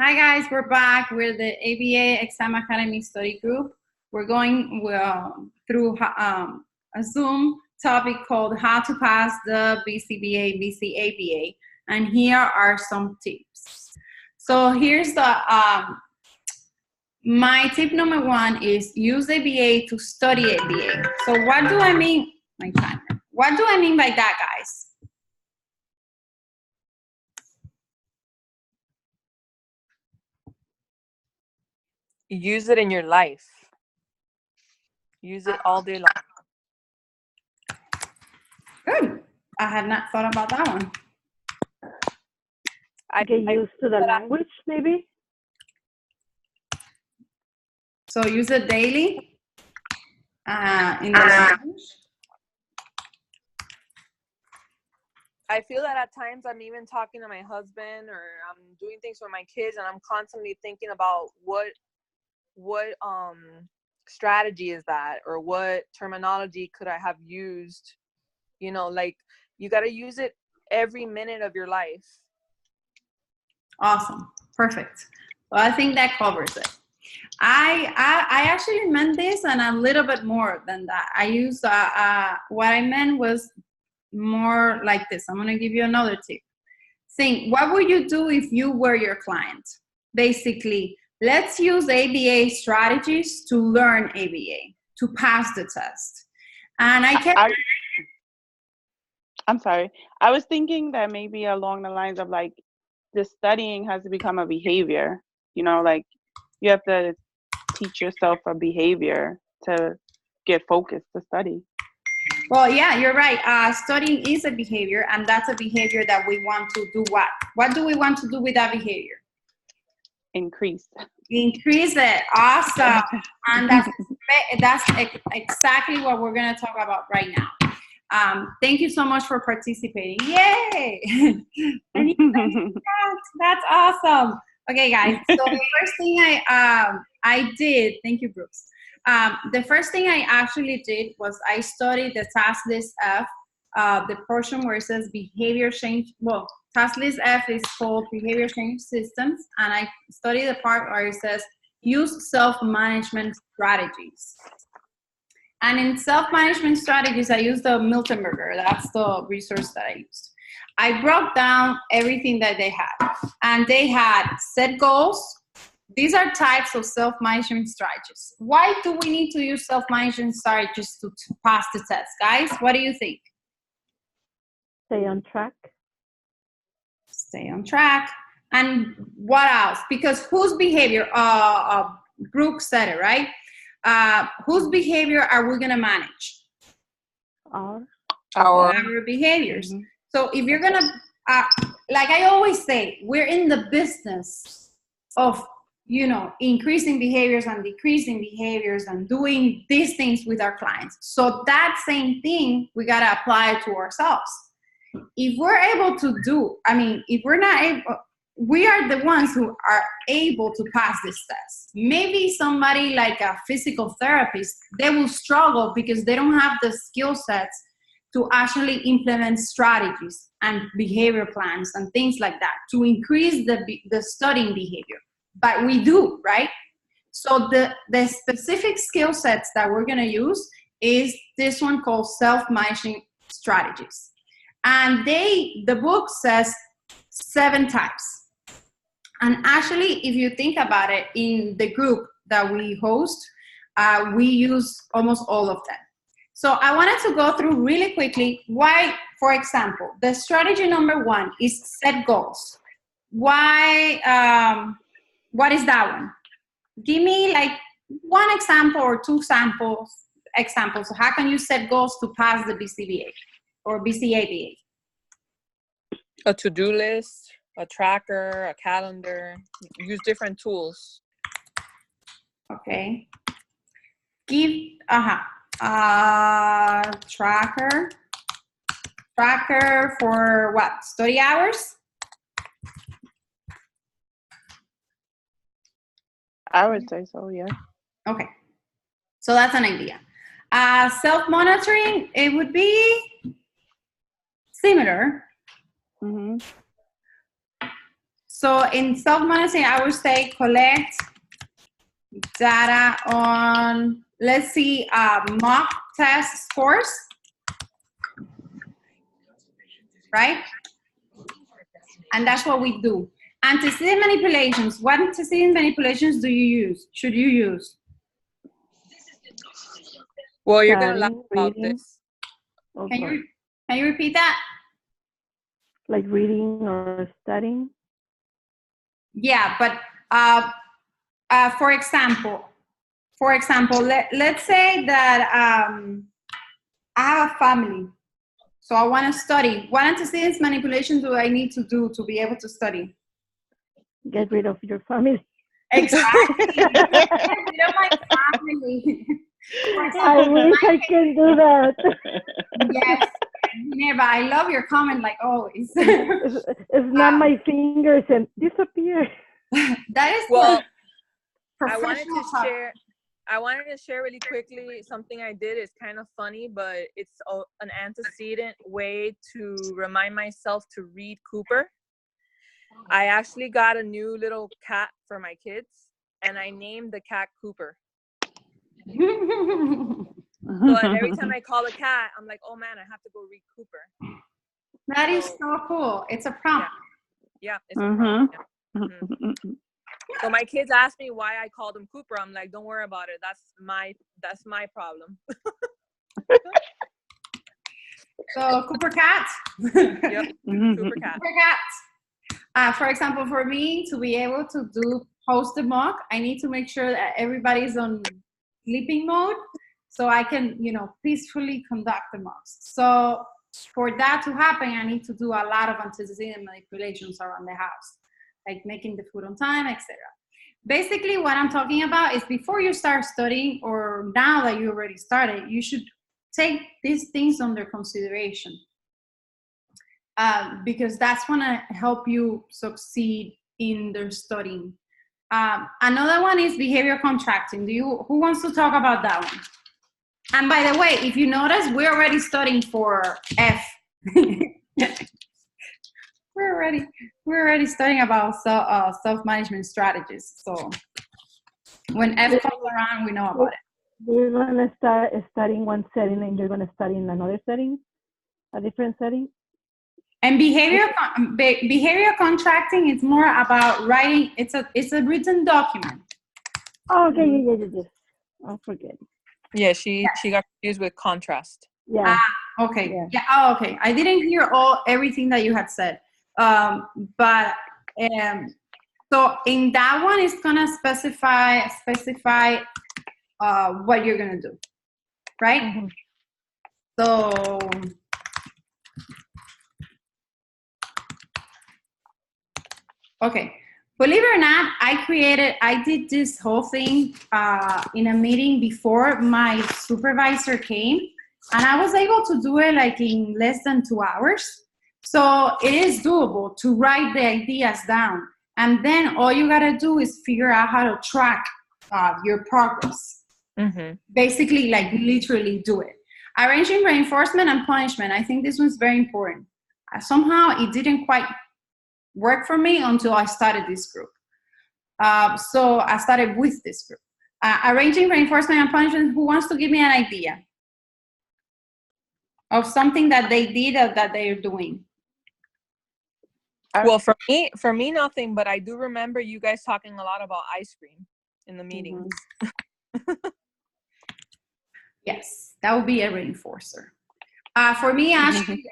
Hi guys, we're back. We're the ABA Exam Academy Study Group. We're going through a Zoom topic called How to Pass the BCBA, BCABA. And here are some tips. So here's the, my tip number one is use ABA to study ABA. So what do I mean? My timer. What do I mean by that, guys? Use it in your life. Use it all day long. Good. I had not thought about that one. I get used to the language, maybe. So use it daily in the language. I feel that at times I'm even talking to my husband or I'm doing things for my kids and I'm constantly thinking about what strategy is that, or what terminology could I have used. You know, like, you got to use it every minute of your life. Awesome. Perfect. Well, I think that covers it. I actually meant this and a little bit more than that. I used what I meant was more like this. I'm going to give you another tip. Think, what would you do if you were your client? Basically, let's use ABA strategies to learn ABA, to pass the test. And I'm sorry. I was thinking that maybe along the lines of like, the studying has to become a behavior. You know, like you have to teach yourself a behavior to get focused to study. Well, yeah, you're right. Studying is a behavior, and that's a behavior that we want to do what? What do we want to do with that behavior? Increase it. Awesome. And that's exactly what we're going to talk about right now. Thank you so much for participating. Yay. That's awesome. Okay, guys. So the first thing I did, thank you, Brooks. The first thing I actually did was I studied the task list F, the portion where it says behavior change. Well, task list F is called behavior change systems, and I studied the part where it says use self-management strategies. And in self-management strategies, I used the Miltenberger. That's the resource that I used. I broke down everything that they had, and they had set goals. These are types of self-management strategies. Why do we need to use self-management strategies to pass the test, guys? What do you think? Stay on track. Stay on track. And what else? Because whose behavior? Brooke said it, right? Whose behavior are we going to manage? Our behaviors. Mm-hmm. So if you're going to, like I always say, we're in the business of, you know, increasing behaviors and decreasing behaviors and doing these things with our clients. So that same thing, we got to apply it to ourselves. If we're able to do, if we're not able, we are the ones who are able to pass this test. Maybe somebody like a physical therapist, they will struggle because they don't have the skill sets to actually implement strategies and behavior plans and things like that to increase the studying behavior. But we do, right? So the specific skill sets that we're going to use is this one called self-management strategies. And the book says 7 types. And actually, if you think about it, in the group that we host, we use almost all of them. So I wanted to go through really quickly why, for example, the strategy number 1 is set goals. Why, what is that one? Give me like 1 example or 2 examples. How can you set goals to pass the BCBA or BCABA? A to-do list, a tracker, a calendar. Use different tools. Okay. Tracker for what? Study hours? I would say so, yeah. Okay. So that's an idea. Self-monitoring, it would be similar. Mm-hmm. So in self-monitoring, I would say collect data on, let's see, mock test scores, right? And that's what we do. Antecedent manipulations. What antecedent manipulations do you use? Should you use? Well, you're gonna laugh about Reading. this. Can you repeat that? Like reading or studying? Yeah, but for example, let's say that I have a family, so I want to study. What antecedents manipulation do I need to do to be able to study? Get rid of your family. Exactly. Get rid of my family. For I example, wish I could do that. yes, Neva, I love your comment like always. It's not my fingers and disappear. That is Well, I professional. wanted to share really quickly something I did. It's kind of funny, but it's an antecedent way to remind myself to read Cooper. I actually got a new little cat for my kids, and I named the cat Cooper. So every time I call a cat, I'm like, oh man, I have to go read Cooper. That is so cool. It's a prompt. Yeah, it's a prompt. Yeah. Mm-hmm. So my kids ask me why I called him Cooper. I'm like, don't worry about it. That's my problem. So Cooper cat. Yep. Cooper cat. Cooper cat. For example, for me to be able to post the mock, I need to make sure that everybody's on sleeping mode, so I can, peacefully conduct the mocks. So for that to happen, I need to do a lot of antecedent manipulations around the house, like making the food on time, etc. Basically, what I'm talking about is before you start studying, or now that you already started, you should take these things under consideration, because that's going to help you succeed in the studying. Another one is behavior contracting. Who wants to talk about that one? And by the way, if you notice, we're already studying for F. We're already studying about self-management strategies. So when F comes around, we know about it. You're going to start studying one setting and you're going to study in another setting, a different setting? And behavior contracting is more about writing. It's a written document. Oh, okay, yeah. I'll forget. Yeah, she got confused with contrast. Yeah. Okay. Yeah. Oh, okay. I didn't hear everything that you had said. But so in that one, it's gonna specify what you're gonna do, right? Mm-hmm. So okay. Believe it or not, I did this whole thing in a meeting before my supervisor came, and I was able to do it like in less than 2 hours. So it is doable to write the ideas down, and then all you gotta do is figure out how to track your progress. Mm-hmm. Basically, like literally do it. Arranging reinforcement and punishment. I think this one's very important. Somehow it didn't quite work for me until I started this group. So I started with this group. Arranging reinforcement and punishment. Who wants to give me an idea of something that they did or that they're doing? Well, for me, nothing. But I do remember you guys talking a lot about ice cream in the meetings. Mm-hmm. Yes, that would be a reinforcer. For me, actually,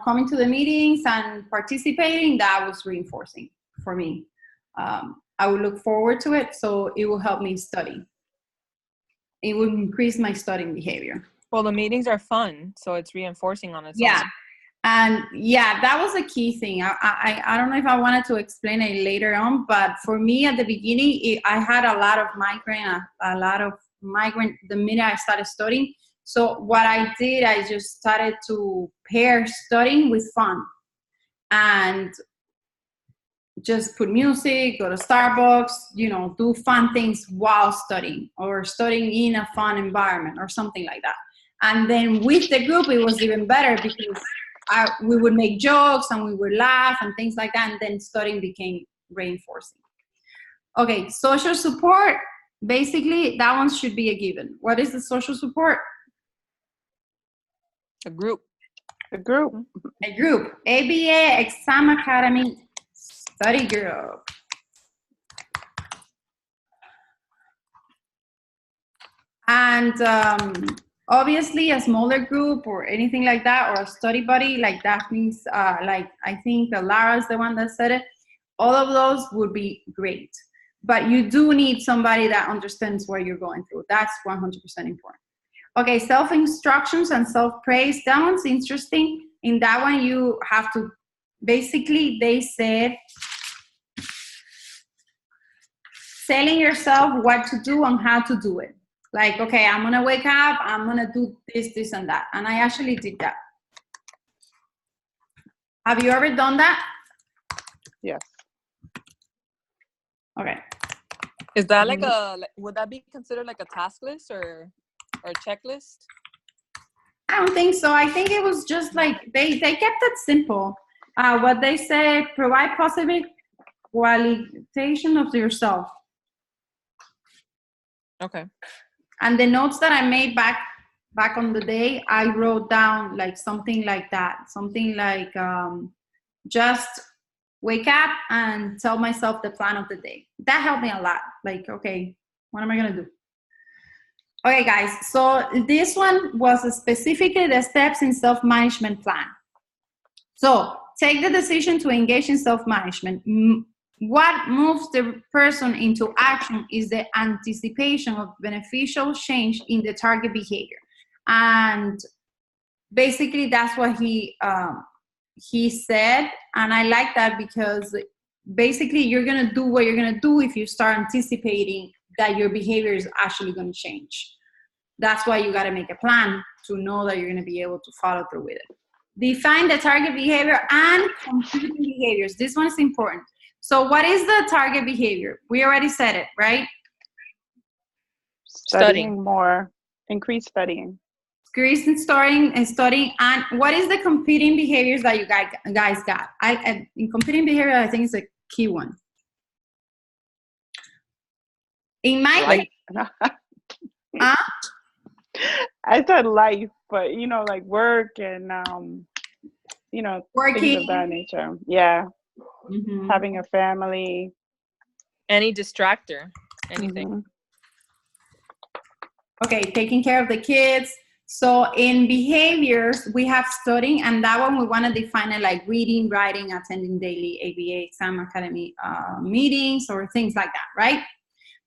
coming to the meetings and participating, that was reinforcing for me. I would look forward to it, so it will help me study. It will increase my studying behavior. Well, the meetings are fun, so it's reinforcing on its own. Yeah, and that was a key thing. I don't know if I wanted to explain it later on, but for me at the beginning, I had a lot of migraine, the minute I started studying. So what I did, I just started to pair studying with fun, and just put music, go to Starbucks, do fun things while studying, or studying in a fun environment or something like that. And then with the group, it was even better because we would make jokes and we would laugh and things like that. And then studying became reinforcing. Okay, social support. Basically, that one should be a given. What is the social support? A group. A group. A group. ABA Exam Academy Study Group. And obviously, a smaller group or anything like that, or a study buddy, like that means, like I think Lara's the one that said it. All of those would be great. But you do need somebody that understands what you're going through. That's 100% important. Okay, self-instructions and self-praise. That one's interesting. In that one, you have to, basically, they said, telling yourself what to do and how to do it. Like, okay, I'm going to wake up, I'm going to do this, this, and that. And I actually did that. Have you ever done that? Yes. Okay. Is that like would that be considered like a task list or checklist? I don't think so. I think it was just like, they kept it simple. What they say, provide positive qualification of yourself. Okay. And the notes that I made back on the day, I wrote down like something like that. Something like just wake up and tell myself the plan of the day. That helped me a lot. Like, okay, what am I going to do? Okay, guys. So this one was specifically the steps in self-management plan. So take the decision to engage in self-management. What moves the person into action is the anticipation of beneficial change in the target behavior. And basically that's what he said. And I like that because basically you're going to do what you're going to do if you start anticipating that your behavior is actually going to change. That's why you got to make a plan to know that you're going to be able to follow through with it. Define the target behavior and competing behaviors. This one is important. So what is the target behavior? We already said it, right? Studying more. Increase studying. Increase in studying. And what is the competing behaviors that you guys got? In competing behavior, I think it's a key one. In my I said life, but you know, like work and you know, working, things of that nature. Yeah. Mm-hmm. Having a family. Any distractor, anything. Mm-hmm. Okay, taking care of the kids. So in behaviors, we have studying, and that one we want to define it like reading, writing, attending daily ABA Exam Academy meetings or things like that, right?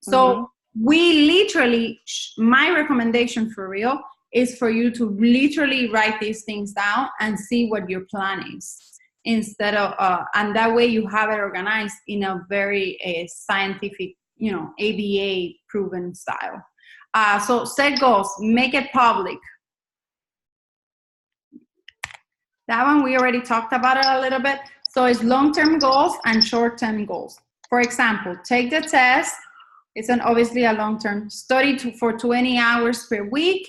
So we literally, my recommendation for real is for you to literally write these things down and see what your plan is. Instead of, and that way you have it organized in a very scientific, you know, ABA proven style. So set goals, make it public. That one we already talked about it a little bit. So it's long-term goals and short-term goals. For example, take the test. It's obviously a long-term study for 20 hours per week,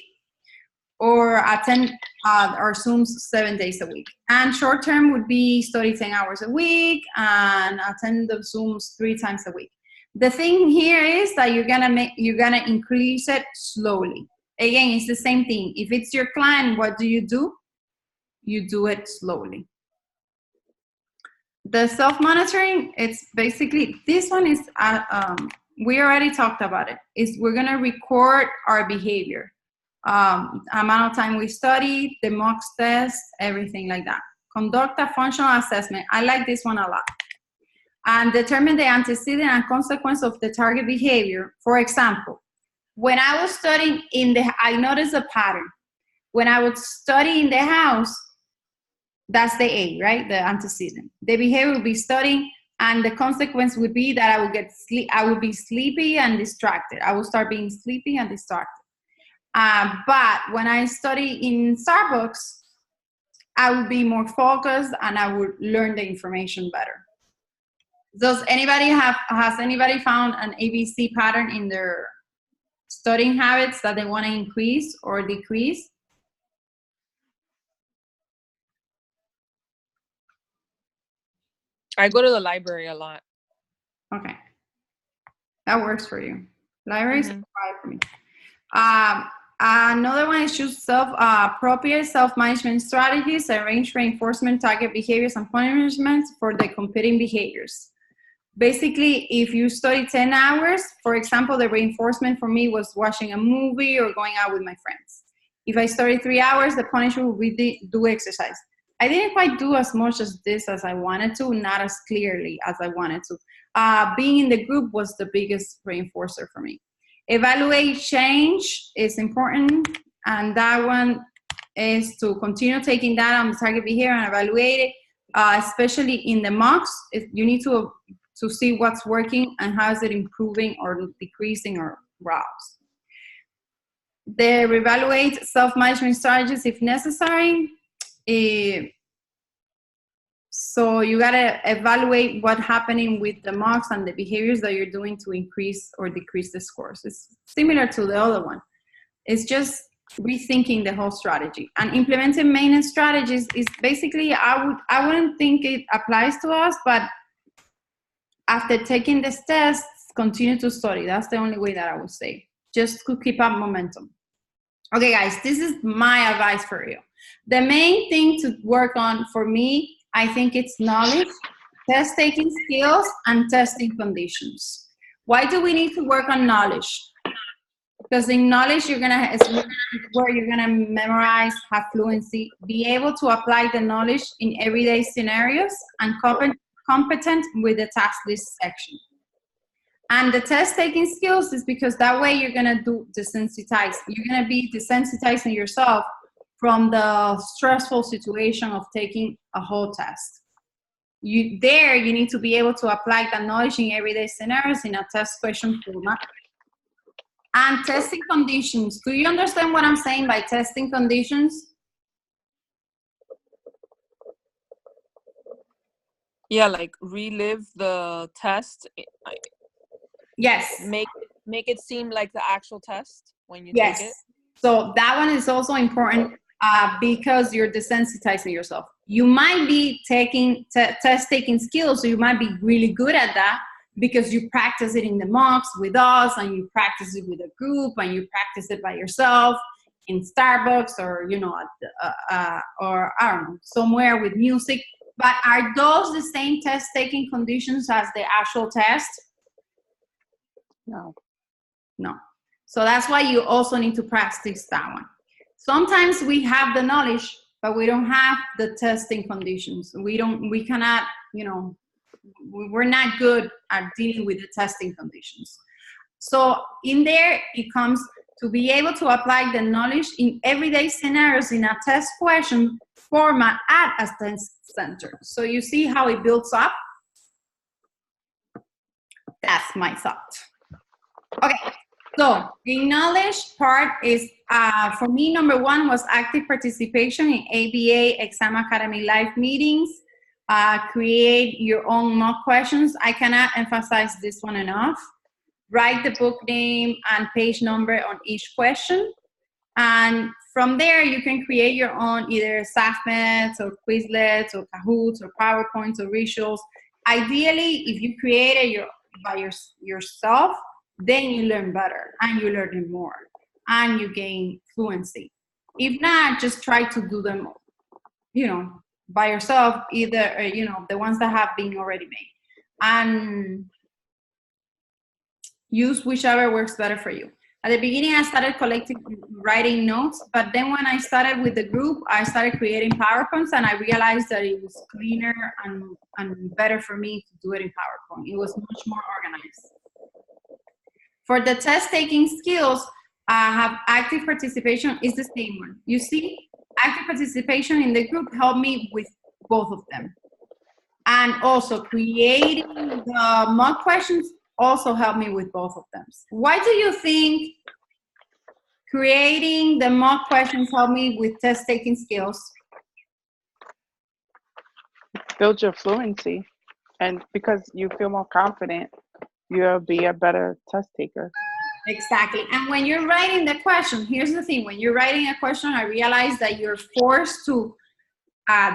or attend our Zooms 7 days a week. And short-term would be study 10 hours a week and attend the Zooms 3 times a week. The thing here is that you're gonna increase it slowly. Again, it's the same thing. If it's your client, what do? You do it slowly. The self-monitoring, it's basically, this one is, we already talked about it, is we're gonna record our behavior. Amount of time we study, the mock test, everything like that. Conduct a functional assessment. I like this one a lot. And determine the antecedent and consequence of the target behavior. For example, when I was studying I noticed a pattern. When I would study in the house, that's the A, right? The antecedent. The behavior would be studying, and the consequence would be that I would be sleepy and distracted. I would start being sleepy and distracted. But when I study in Starbucks, I would be more focused and I would learn the information better. Has anybody found an ABC pattern in their studying habits that they want to increase or decrease? I go to the library a lot. Okay. That works for you. Libraries are required for me. Another one is choose appropriate self-management strategies, arrange reinforcement, target behaviors, and punishments for the competing behaviors. Basically, if you study 10 hours, for example, the reinforcement for me was watching a movie or going out with my friends. If I studied 3 hours, the punishment would be do exercise. I didn't quite do as much as this as I wanted to, not as clearly as I wanted to. Being in the group was the biggest reinforcer for me. Evaluate change is important, and that one is to continue taking that on the target behavior and evaluate it, especially in the mocks. You need to see what's working and how is it improving or decreasing or browse. They reevaluate self-management strategies if necessary. So you gotta evaluate what's happening with the mocks and the behaviors that you're doing to increase or decrease the scores. It's similar to the other one. It's just rethinking the whole strategy. And implementing maintenance strategies is basically, I wouldn't think it applies to us, but after taking this test, continue to study. That's the only way that I would say, just to keep up momentum. Okay, guys, this is my advice for you. The main thing to work on for me, I think it's knowledge, test-taking skills, and testing conditions. Why do we need to work on knowledge? Because in knowledge, it's where you're gonna memorize, have fluency, be able to apply the knowledge in everyday scenarios, and competent with the task list section. And the test-taking skills is because that way you're gonna desensitize. You're gonna be desensitizing yourself from the stressful situation of taking a whole test. You need to be able to apply that knowledge in everyday scenarios in a test question format. And testing conditions. Do you understand what I'm saying by testing conditions? Yeah, like relive the test. Yes. Make it seem like the actual test when you take it. So that one is also important because you're desensitizing yourself. You might be taking test-taking skills, so you might be really good at that because you practice it in the mocks with us, and you practice it with a group, and you practice it by yourself in Starbucks or, or I don't know, somewhere with music. But are those the same test-taking conditions as the actual test? No. So that's why you also need to practice that one. Sometimes we have the knowledge, but we don't have the testing conditions. We cannot, we're not good at dealing with the testing conditions. So in there, it comes to be able to apply the knowledge in everyday scenarios in a test question format at a test center. So you see how it builds up? That's my thought. Okay, so the knowledge part is, for me, number one was active participation in ABA Exam Academy live meetings. Create your own mock questions. I cannot emphasize this one enough. Write the book name and page number on each question. And from there, you can create your own either SAFMETs or Quizlets or Kahoots or PowerPoints or visuals. Ideally, if you create it by yourself, then you learn better and you learn more and you gain fluency. If not, just try to do them, by yourself, either, the ones that have been already made. And use whichever works better for you. At the beginning, I started writing notes, but then when I started with the group, I started creating PowerPoints, and I realized that it was cleaner and better for me to do it in PowerPoint. It was much more organized. For the test-taking skills, I have active participation is the same one. You see, active participation in the group helped me with both of them. And also creating the mock questions also helped me with both of them. Why do you think creating the mock questions helped me with test-taking skills? Build your fluency, and because you feel more confident, you'll be a better test taker. Exactly. And when you're writing the question, here's the thing. When you're writing a question, I realize that you're forced to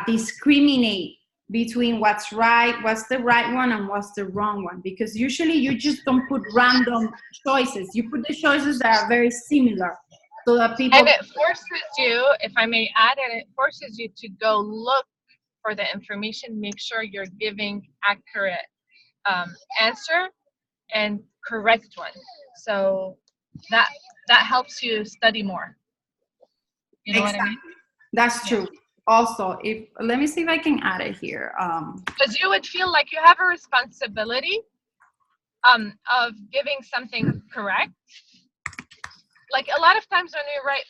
discriminate between what's right, what's the right one, and what's the wrong one. Because usually you just don't put random choices. You put the choices that are very similar so that people... And it forces you, if I may add it forces you to go look for the information, make sure you're giving accurate answer and correct one. So that helps you study more. You know Exactly. what I mean? That's true. Also, let me see if I can add it here. Because you would feel like you have a responsibility of giving something correct. Like a lot of times when we write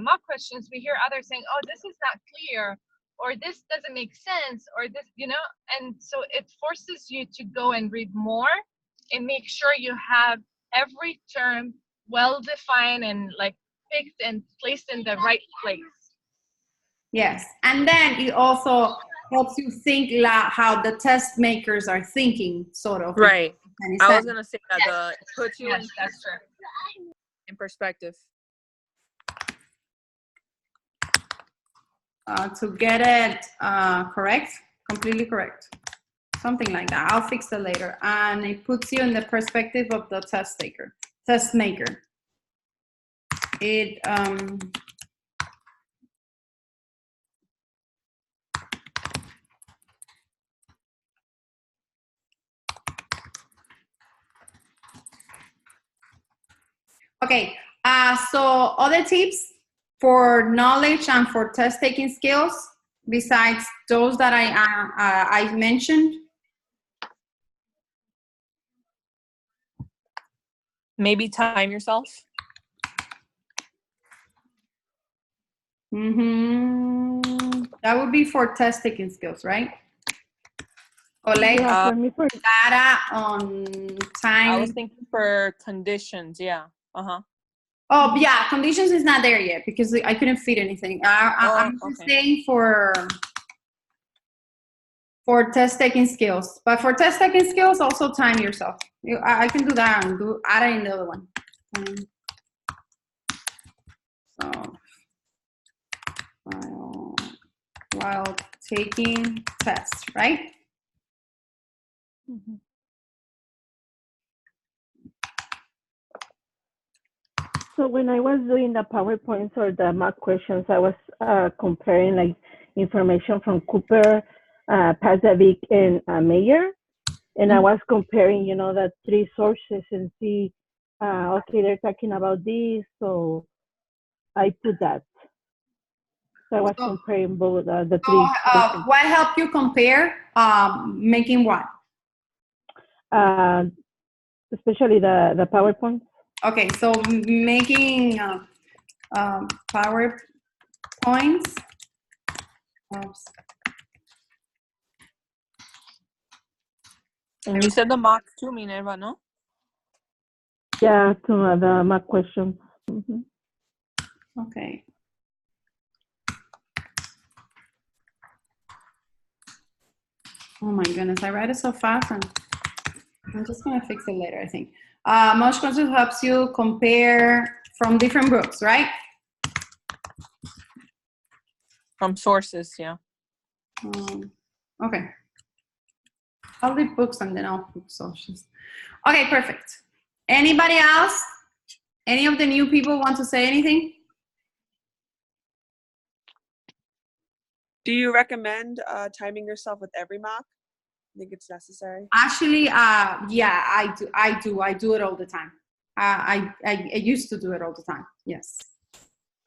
mock questions, we hear others saying, "Oh, this is not clear," or "This doesn't make sense," or "This," you know. And so it forces you to go and read more and make sure you have every term well defined and like picked and placed in the right place. Yes, and then it also helps you think how the test makers are thinking, sort of. Right. I was gonna say that Yes. it puts you Yes, that's true. in perspective. To get it correct, completely correct, something like that. I'll fix it later. And it puts you in the perspective of the test maker. It okay. So other tips for knowledge and for test taking skills, besides those that I mentioned. Maybe time yourself. That would be for test taking skills, right? Collect data on time. I was thinking for conditions, yeah. Oh, yeah, conditions is not there yet because I couldn't fit anything. I'm just saying for test taking skills. But for test taking skills, also time yourself. I can do that and add it in the other one. So, while taking tests, right? Mm-hmm. So when I was doing the PowerPoints or the mock questions, I was comparing like information from Cooper, Pazovic, and Mayer. And I was comparing, the three sources and see, okay, they're talking about this, so I put that. So I was comparing both the three sources. What helped you compare? Making what? Especially the PowerPoint. Okay, so making PowerPoints. Oops. And you said the mock too, Minerva, no? Yeah, to the mock question. Okay. Oh my goodness, I read it so fast and I'm just gonna fix it later, I think. Mosh Consult helps you compare from different books, right? From sources, yeah. Okay. I'll leave books and then I'll put sources. Okay, perfect. Anybody else? Any of the new people want to say anything? Do you recommend timing yourself with every mock? I think it's necessary. Actually, yeah, I do it all the time. I used to do it all the time. Yes.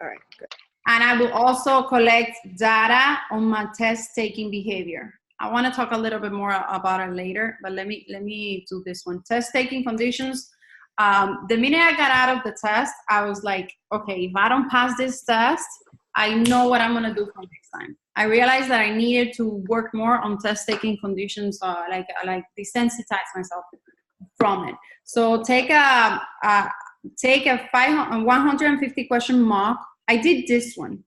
All right, good. And I will also collect data on my test taking behavior. I want to talk a little bit more about it later, but let me do this one. Test taking conditions. The minute I got out of the test, I was like, okay, if I don't pass this test, I know what I'm gonna do for next time. I realized that I needed to work more on test taking conditions, like desensitize myself from it. So take a 150 question mock. I did this one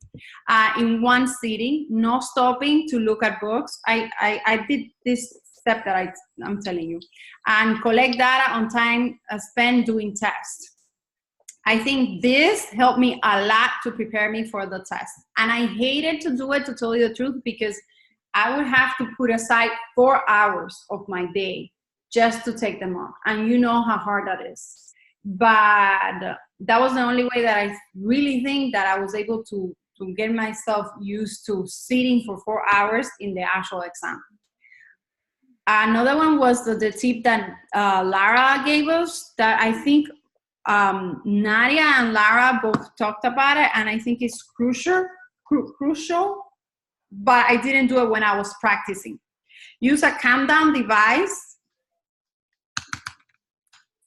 in one sitting, no stopping to look at books. I did this step that I'm telling you, and collect data on time spent doing tests. I think this helped me a lot to prepare me for the test. And I hated to do it, to tell you the truth, because I would have to put aside 4 hours of my day just to take them off. And you know how hard that is. But that was the only way that I really think that I was able to get myself used to sitting for 4 hours in the actual exam. Another one was the tip that Lara gave us, that I think Nadia and Lara both talked about it, and I think it's crucial, but I didn't do it when I was practicing. Use a countdown device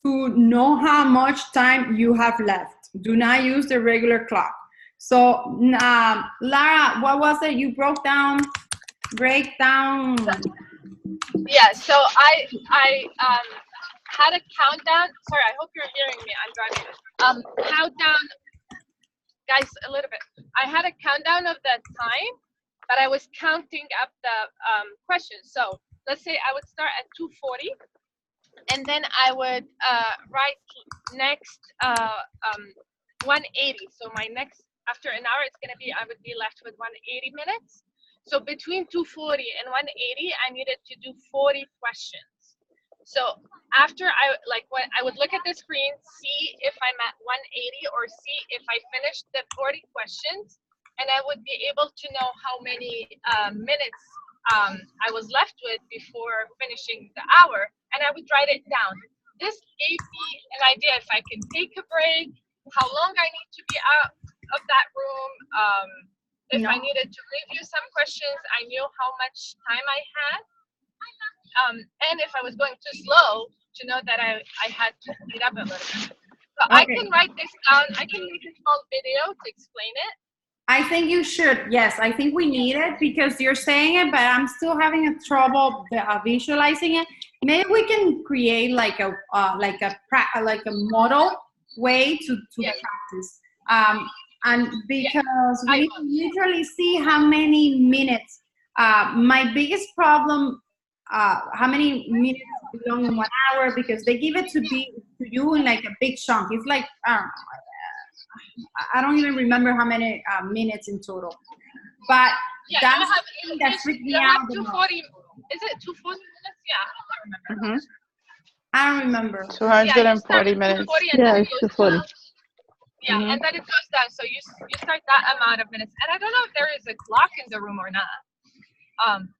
to know how much time you have left. Do not use the regular clock. So, Lara, what was it? You break down. Yeah, so I had a countdown. Sorry, I hope you're hearing me. I'm driving. Countdown, guys, a little bit. I had a countdown of the time, but I was counting up the questions. So let's say I would start at 2:40, and then I would write next 180. So my next, after an hour, it's gonna be, I would be left with 180 minutes. So between 2:40 and 180, I needed to do 40 questions. So after when I would look at the screen, see if I'm at 180 or see if I finished the 40 questions, and I would be able to know how many minutes I was left with before finishing the hour, and I would write it down. This gave me an idea if I can take a break, how long I need to be out of that room. If I needed to review some questions, I knew how much time I had. And if I was going too slow, to know that I had to speed up a little bit. So okay. I can write this down. I can make a small video to explain it. I think you should. Yes, I think we need it because you're saying it, but I'm still having a trouble visualizing it. Maybe we can create like a model way to practice. And because we literally see how many minutes. My biggest problem, how many minutes belong in 1 hour, because they give it to you in like a big chunk. It's like, I don't even remember how many minutes in total. But that's the thing that freaked me out. 240, is it 240 minutes? Yeah, I don't remember. I don't remember. 240 minutes. Yeah, it's 240. Yeah, and then it goes down. So you start that amount of minutes. And I don't know if there is a clock in the room or not.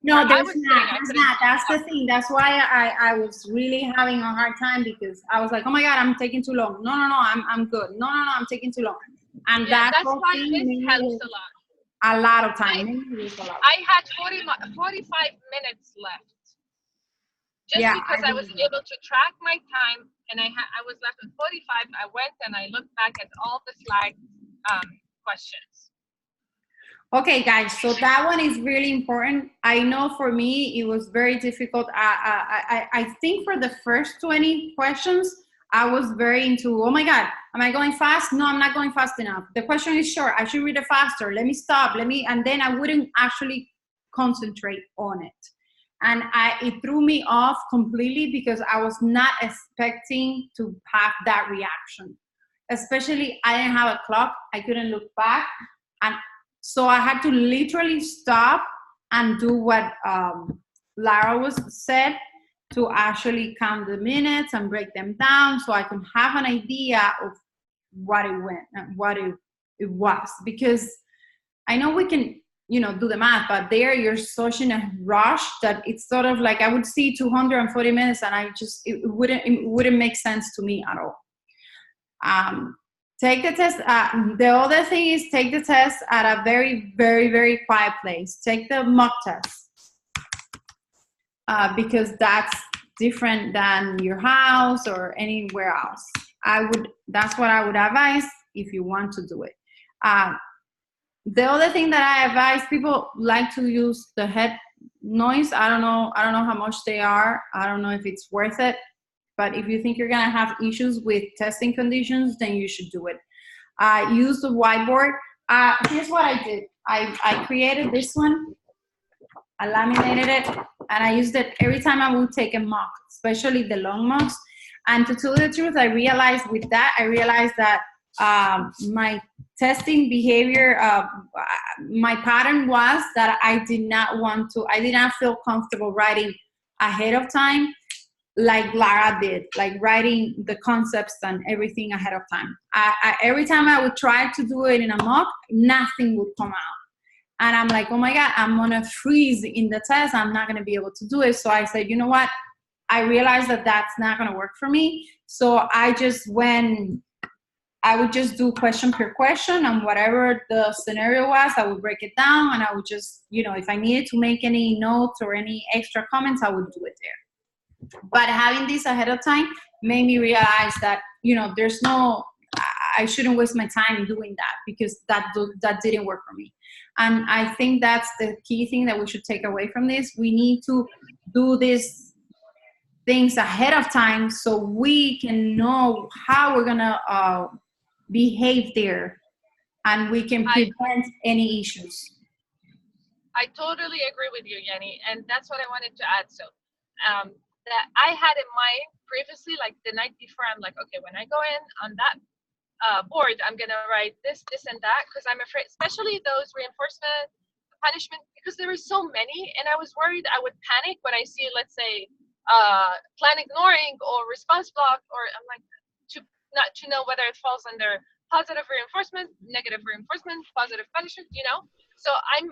No, there's not. That's the thing. That's why I was really having a hard time, because I was like, oh my God, I'm taking too long. No, I'm good. No, I'm taking too long. And that's why this helps a lot. A lot of time. I had 45 minutes left. Just because I was able to track my time, and I was left with 45. I went and I looked back at all the flagged questions. Okay, guys, so that one is really important. I know for me, it was very difficult. I think for the first 20 questions, I was very into, oh my God, am I going fast? No, I'm not going fast enough. The question is short. I should read it faster. Let me stop. And then I wouldn't actually concentrate on it. And it threw me off completely, because I was not expecting to have that reaction. Especially, I didn't have a clock. I couldn't look back. And so I had to literally stop and do what Lara said, to actually count the minutes and break them down, so I could have an idea of what it was. Because I know we can, do the math, but there you're such in a rush that it's sort of like I would see 240 minutes and it wouldn't make sense to me at all. Take the test. The other thing is take the test at a very, very, very quiet place. Take the mock test. Because that's different than your house or anywhere else. That's what I would advise if you want to do it. The other thing that I advise, people like to use the head noise. I don't know how much they are. I don't know if it's worth it. But if you think you're gonna have issues with testing conditions, then you should do it. Use the whiteboard. Here's what I did. I created this one. I laminated it, and I used it every time I would take a mock, especially the long mocks. And to tell the truth, I realized that my testing behavior, my pattern was that I did not feel comfortable writing ahead of time like Lara did, like writing the concepts and everything ahead of time. Every time I would try to do it in a mock, nothing would come out. And I'm like, oh my God, I'm gonna freeze in the test. I'm not gonna be able to do it. So I said, you know what? I realized that that's not gonna work for me. So I would just do question per question, and whatever the scenario was, I would break it down, and I would just, if I needed to make any notes or any extra comments, I would do it there. But having this ahead of time made me realize that, I shouldn't waste my time doing that, because that didn't work for me. And I think that's the key thing that we should take away from this. We need to do these things ahead of time so we can know how we're gonna behave there, and we can prevent any issues. I totally agree with you, Yenny, and that's what I wanted to add. So that I had in mind previously, like the night before, I'm like, okay, when I go in on that board, I'm gonna write this, and that, because I'm afraid, especially those reinforcement, punishment, because there are so many, and I was worried I would panic when I see, let's say, plan ignoring or response block, or I'm like, not to know whether it falls under positive reinforcement, negative reinforcement, positive punishment, So I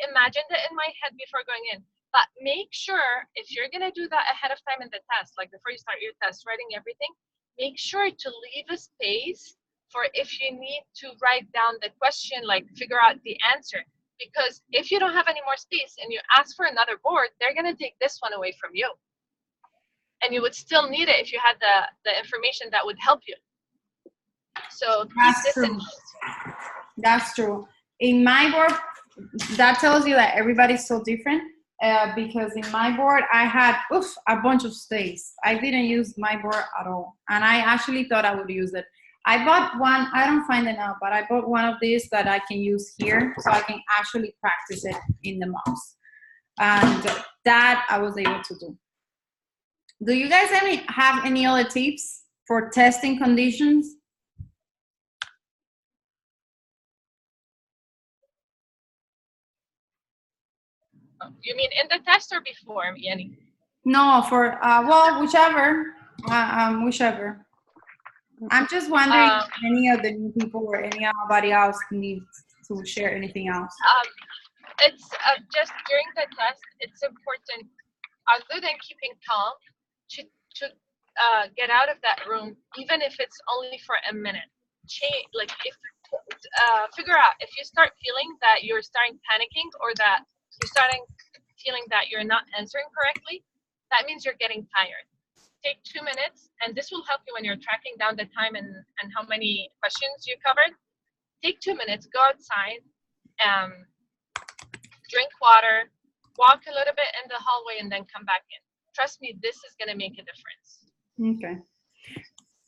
imagined it in my head before going in. But make sure, if you're gonna do that ahead of time in the test, like before you start your test, writing everything, make sure to leave a space for if you need to write down the question, like figure out the answer. Because if you don't have any more space and you ask for another board, they're gonna take this one away from you. And you would still need it if you had the information that would help you. So that's true. That's true. In my board, that tells you that everybody's so different. Because in my board, I had a bunch of stays. I didn't use my board at all. And I actually thought I would use it. I bought one, I don't find it now, but I bought one of these that I can use here, so I can actually practice it in the mocks. And that I was able to do. Do you guys have any other tips for testing conditions? You mean in the test or before, Yenny? No, for whichever. Whichever. I'm just wondering if any of the new people or anybody else needs to share anything else. It's just during the test, it's important, other than keeping calm, to get out of that room, even if it's only for a minute. Figure out if you start feeling that you're starting panicking, or that you're starting feeling that you're not answering correctly, that means you're getting tired. Take 2 minutes, and this will help you when you're tracking down the time and how many questions you covered. Take 2 minutes, go outside, drink water, walk a little bit in the hallway, and then come back in. Trust me, this is going to make a difference. Okay.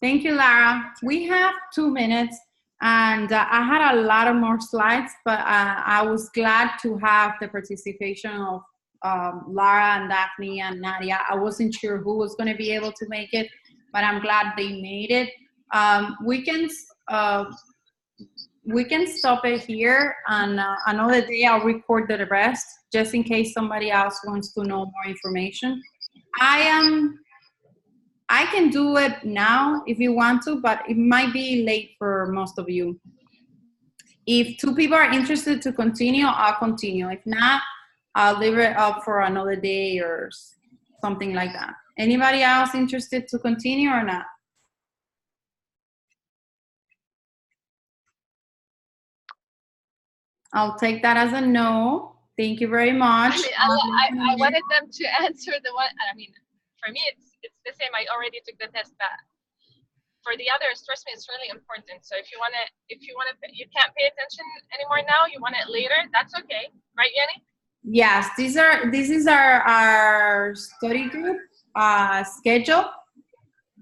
Thank you, Lara. We have 2 minutes, and I had a lot of more slides, but I was glad to have the participation of Lara and Daphne and Nadia. I wasn't sure who was going to be able to make it, but I'm glad they made it. We can stop it here, and another day I'll record the rest, just in case somebody else wants to know more information. I can do it now if you want to, but it might be late for most of you. If 2 people are interested to continue, I'll continue. If not, I'll leave it up for another day or something like that. Anybody else interested to continue or not? I'll take that as a no. Thank you very much. I wanted them to answer the one. I mean, for me, it's the same. I already took the test, but for the others, trust me, it's really important. So if you you can't pay attention anymore now, you want it later, that's okay, right, Yenny? Yes, this is our study group schedule,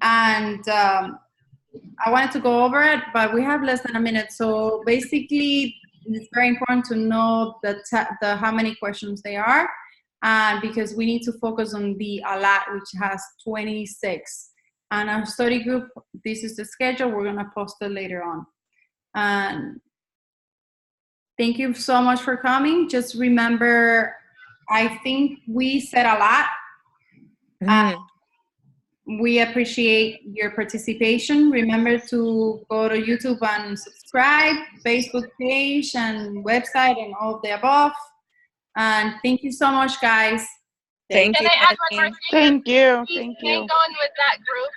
and I wanted to go over it, but we have less than a minute. So basically, it's very important to know the how many questions they are, because we need to focus on the ALAT, which has 26. And our study group this is the schedule. We're gonna post it later on. And thank you so much for coming. Just remember, I think we said a lot. We appreciate your participation. Remember to go to YouTube and subscribe, Facebook page and website and all of the above. And thank you so much, guys. Thank Can you. I add one more thing? Thank you. Please Thank hang you. on with that group.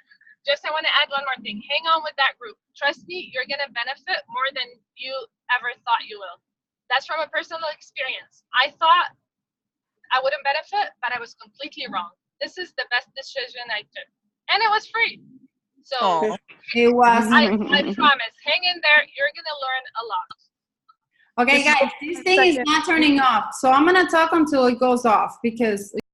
I want to add one more thing. Hang on with that group. Trust me, you're going to benefit more than you ever thought you will. That's from a personal experience. I thought I wouldn't benefit, but I was completely wrong. This is the best decision I took. And it was free. So Aw. It was. I promise. Hang in there. You're going to learn a lot. Okay, guys, this thing is not turning off. So I'm going to talk until it goes off because